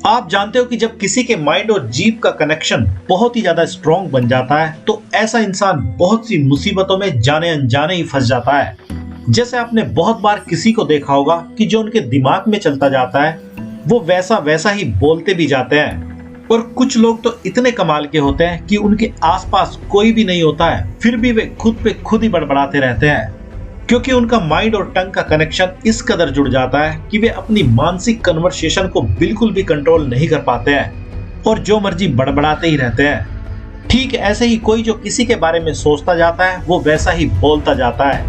आप जानते हो कि जब किसी के माइंड और जीभ का कनेक्शन बहुत ही ज्यादा स्ट्रॉन्ग बन जाता है तो ऐसा इंसान बहुत सी मुसीबतों में जाने अनजाने ही फंस जाता है। जैसे आपने बहुत बार किसी को देखा होगा कि जो उनके दिमाग में चलता जाता है वो वैसा वैसा ही बोलते भी जाते हैं। और कुछ लोग तो इतने कमाल के होते हैं कि उनके आसपास कोई भी नहीं होता है फिर भी वे खुद पे खुद ही बड़बड़ाते रहते हैं, क्योंकि उनका माइंड और टंग का कनेक्शन इस कदर जुड़ जाता है कि वे अपनी मानसिक कन्वर्सेशन को बिल्कुल भी कंट्रोल नहीं कर पाते हैं और जो मर्जी बड़बड़ाते ही रहते हैं। ठीक ऐसे ही कोई जो किसी के बारे में सोचता जाता है वो वैसा ही बोलता जाता है,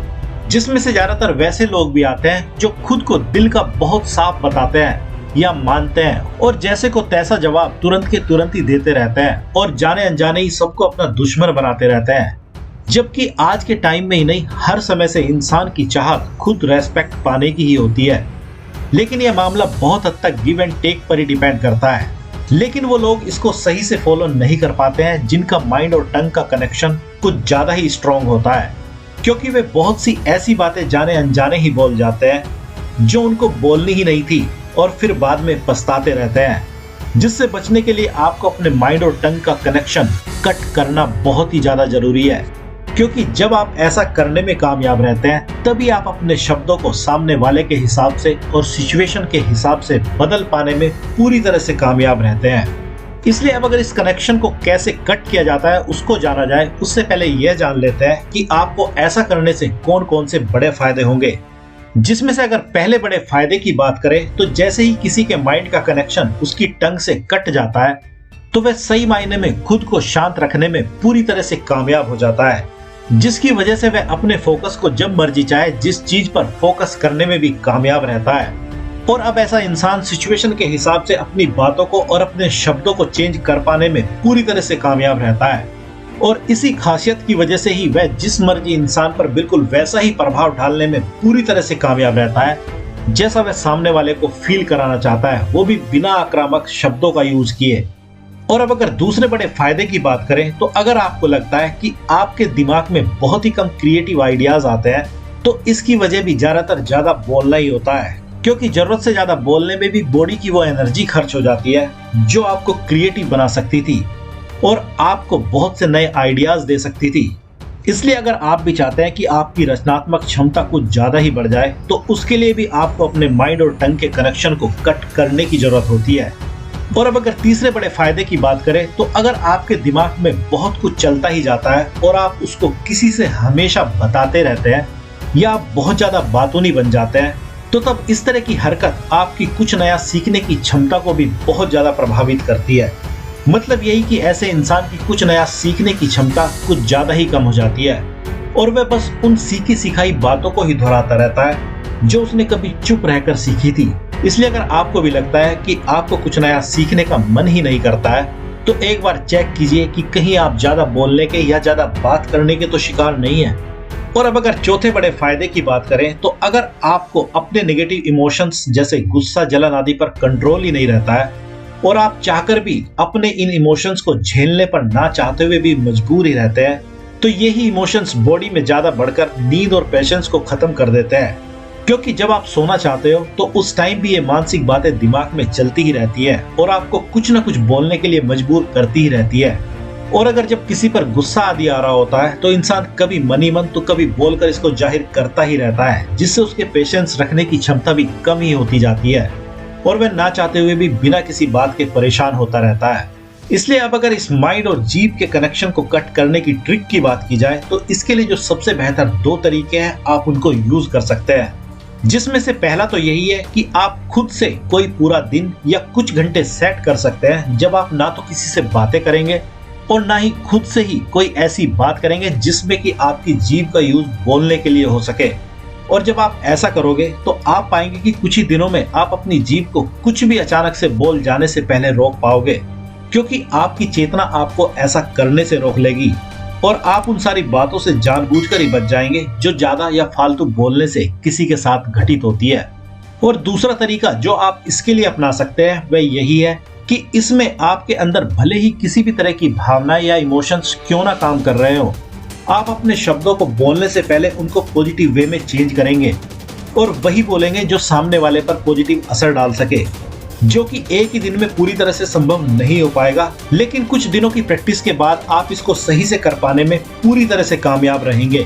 जिसमें से ज्यादातर वैसे लोग भी आते हैं जो खुद को दिल का बहुत साफ बताते हैं या मानते हैं और जैसे को तैसा जवाब तुरंत के तुरंत ही देते रहते हैं और जाने अनजाने ही सबको अपना दुश्मन बनाते रहते हैं। जबकि आज के टाइम में ही नहीं हर समय से इंसान की चाहत खुद रेस्पेक्ट पाने की ही होती है, लेकिन यह मामला बहुत हद तक गिव एंड टेक पर ही डिपेंड करता है। लेकिन वो लोग इसको सही से फॉलो नहीं कर पाते हैं जिनका माइंड और टंग का कनेक्शन कुछ ज्यादा ही स्ट्रॉन्ग होता है, क्योंकि वे बहुत सी ऐसी बातें जाने अनजाने ही बोल जाते हैं जो उनको बोलनी ही नहीं थी और फिर बाद में पछताते रहते हैं। जिससे बचने के लिए आपको अपने माइंड और टंग का कनेक्शन कट करना बहुत ही ज्यादा जरूरी है, क्योंकि जब आप ऐसा करने में कामयाब रहते हैं तभी आप अपने शब्दों को सामने वाले के हिसाब से और सिचुएशन के हिसाब से बदल पाने में पूरी तरह से कामयाब रहते हैं। इसलिए अब अगर इस कनेक्शन को कैसे कट किया जाता है उसको जाना जाए, उससे पहले यह जान लेते हैं कि आपको ऐसा करने से कौन कौन से बड़े फायदे होंगे। जिसमें से अगर पहले बड़े फायदे की बात करें तो जैसे ही किसी के माइंड का कनेक्शन उसकी टंग से कट जाता है तो वह सही मायने में खुद को शांत रखने में पूरी तरह से कामयाब हो जाता है, जिसकी वजह से वह अपने फोकस को जब मर्जी चाहे जिस चीज पर फोकस करने में भी कामयाब रहता है। और अब ऐसा इंसान सिचुएशन के हिसाब से अपनी बातों को और अपने शब्दों को चेंज कर पाने में पूरी तरह से कामयाब रहता है और इसी खासियत की वजह से ही वह जिस मर्जी इंसान पर बिल्कुल वैसा ही प्रभाव डालने में पूरी तरह से कामयाब रहता है जैसा वह सामने वाले को फील कराना चाहता है, वो भी बिना आक्रामक शब्दों का यूज किए। और अब अगर दूसरे बड़े फायदे की बात करें तो अगर आपको लगता है कि आपके दिमाग में बहुत ही कम क्रिएटिव आइडियाज आते हैं तो इसकी वजह भी ज्यादातर ज्यादा बोलना ही होता है, क्योंकि जरूरत से ज्यादा बोलने में भी बॉडी की वो एनर्जी खर्च हो जाती है जो आपको क्रिएटिव बना सकती थी और आपको बहुत से नए आइडियाज दे सकती थी। इसलिए अगर आप भी चाहते हैं कि आपकी रचनात्मक क्षमता कुछ ज्यादा ही बढ़ जाए तो उसके लिए भी आपको अपने माइंड और टंग के कनेक्शन को कट करने की जरूरत होती है। और अब अगर तीसरे बड़े फायदे की बात करें तो अगर आपके दिमाग में बहुत कुछ चलता ही जाता है और आप उसको किसी से हमेशा बताते रहते हैं या आप बहुत ज्यादा बातूनी बन जाते हैं तो तब इस तरह की हरकत आपकी कुछ नया सीखने की क्षमता को भी बहुत ज्यादा प्रभावित करती है। मतलब यही कि ऐसे इंसान की कुछ नया सीखने की क्षमता कुछ ज्यादा ही कम हो जाती है और वह बस उन सीखी सिखाई बातों को ही दोहराता रहता है जो उसने कभी चुप रहकर सीखी थी। इसलिए अगर आपको भी लगता है कि आपको कुछ नया सीखने का मन ही नहीं करता है तो एक बार चेक कीजिए कि कहीं आप ज्यादा बोलने के या ज्यादा बात करने के तो शिकार नहीं है। और अब अगर चौथे बड़े फायदे की बात करें तो अगर आपको अपने नेगेटिव इमोशंस जैसे गुस्सा, जलन आदि पर कंट्रोल ही नहीं रहता है और आप चाहकर भी अपने इन इमोशंस को झेलने पर ना चाहते हुए भी मजबूर ही रहते हैं तो यही इमोशंस बॉडी में ज्यादा बढ़कर नींद और पेशेंस को खत्म कर देते हैं, क्योंकि जब आप सोना चाहते हो तो उस टाइम भी ये मानसिक बातें दिमाग में चलती ही रहती है और आपको कुछ ना कुछ बोलने के लिए मजबूर करती ही रहती है। और अगर जब किसी पर गुस्सा आदि आ रहा होता है तो इंसान कभी मनी मन तो कभी बोलकर इसको जाहिर करता ही रहता है, जिससे उसके पेशेंस रखने की क्षमता भी कम ही होती जाती है और वह ना चाहते हुए भी बिना किसी बात के परेशान होता रहता है। इसलिए अब अगर इस माइंड और जीभ के कनेक्शन को कट करने की ट्रिक की बात की जाए तो इसके लिए जो सबसे बेहतर दो तरीके हैं आप उनको यूज कर सकते हैं, जिसमें से पहला तो यही है कि आप खुद से कोई पूरा दिन या कुछ घंटे सेट कर सकते हैं जब आप ना तो किसी से बातें करेंगे और ना ही खुद से ही कोई ऐसी बात करेंगे जिसमें कि आपकी जीभ का यूज बोलने के लिए हो सके। और जब आप ऐसा करोगे तो आप पाएंगे कि कुछ ही दिनों में आप अपनी जीभ को कुछ भी अचानक से बोल जाने से पहले रोक पाओगे, क्योंकि आपकी चेतना आपको ऐसा करने से रोक लेगी और आप उन सारी बातों से जानबूझकर ही बच जाएंगे जो ज्यादा या फालतू बोलने से किसी के साथ घटित होती है। और दूसरा तरीका जो आप इसके लिए अपना सकते हैं वह यही है कि इसमें आपके अंदर भले ही किसी भी तरह की भावना या इमोशंस क्यों ना काम कर रहे हो, आप अपने शब्दों को बोलने से पहले उनको पॉजिटिव वे में चेंज करेंगे और वही बोलेंगे जो सामने वाले पर पॉजिटिव असर डाल सके। जो कि एक ही दिन में पूरी तरह से संभव नहीं हो पाएगा, लेकिन कुछ दिनों की प्रैक्टिस के बाद आप इसको सही से कर पाने में पूरी तरह से कामयाब रहेंगे।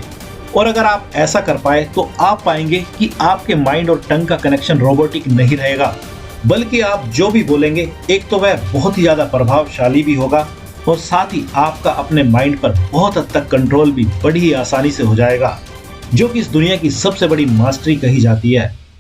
और अगर आप ऐसा कर पाए तो आप पाएंगे कि आपके माइंड और टंग का कनेक्शन रोबोटिक नहीं रहेगा, बल्कि आप जो भी बोलेंगे एक तो वह बहुत ही ज्यादा प्रभावशाली भी होगा और साथ ही आपका अपने माइंड पर बहुत हद तक कंट्रोल भी बड़ी ही आसानी से हो जाएगा, जो कि इस दुनिया की सबसे बड़ी मास्टरी कही जाती है।